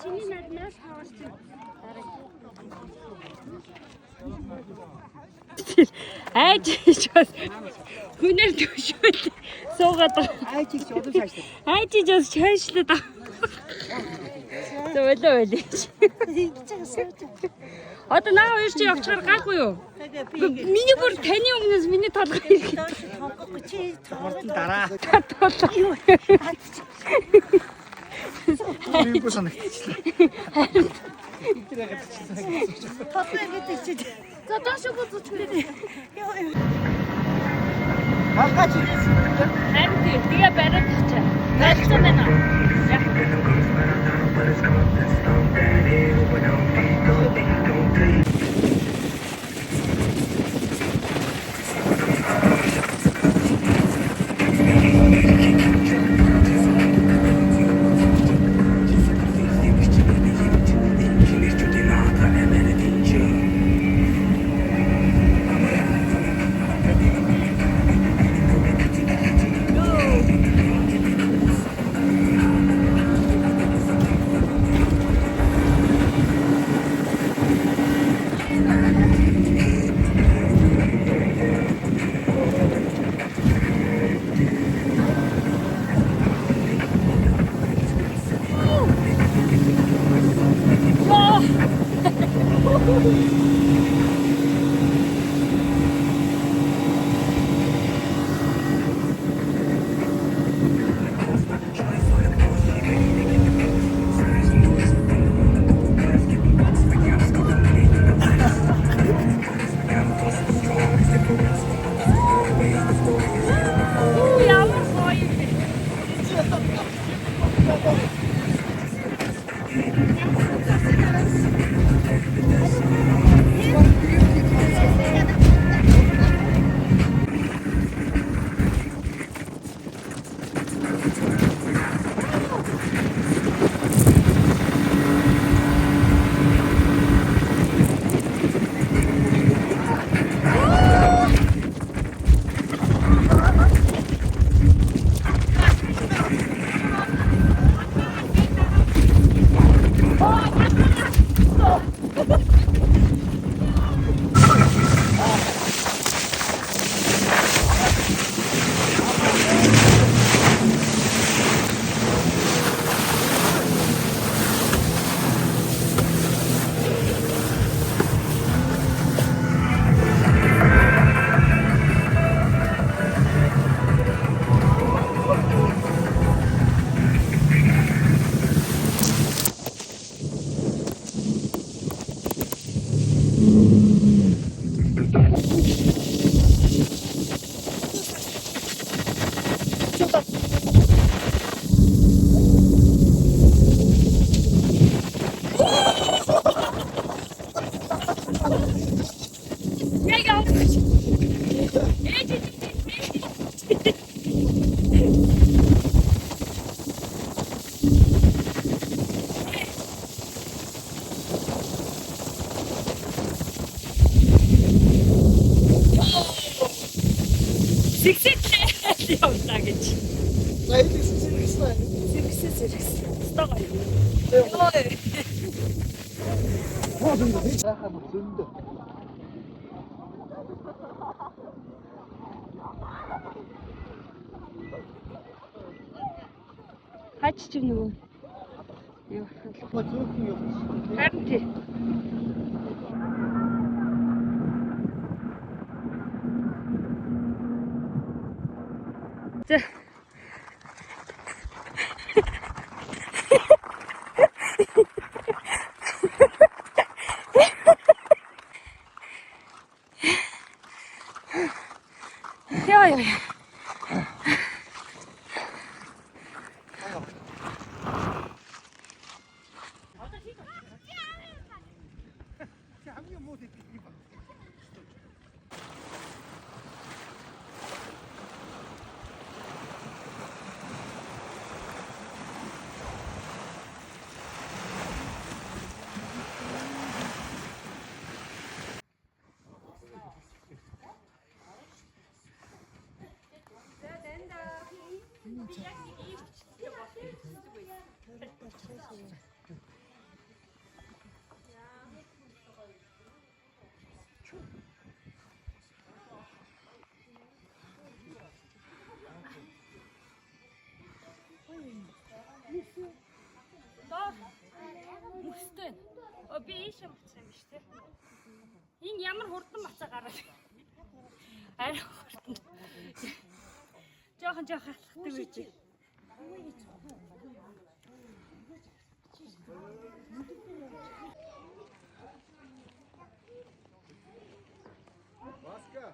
Чиний наднаас хаваарч айж бас хүнээр төвшөөд суугаад байгаа. Айчиг ч удаа шаашлаа. Айж бас шаашлаад байгаа. Зөвлөө байлээ. Одоо наа хоёр чи явчихаар гайхгүй юу? Миний бүр таны өмнөөс миний толгой ирэх. Хурдан дараа. Би бүр санагдчихлаа. Толгой гэдэг чи. За доош бууж чүлээ. Халгаач ирсэн. Харин тэгээ бариад чаа. Байлцсан байна. явлаа гэж. Сэргсэн. Стогоо. Ой. Хаахан зөндөө. Хач ч нөгөө. Яа. Харин тий. За. Яа. Мөстэй. Би ийшээ буцсан юм шүү дээ. Энэ ямар хурдан бацаа гараад. Арай хурдан. Жохон алхахдаг байж. Баска.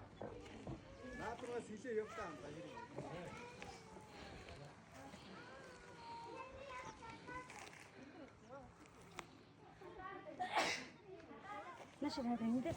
Наадмаас хилээ явтаа юм байна. Нашир хараа эндээс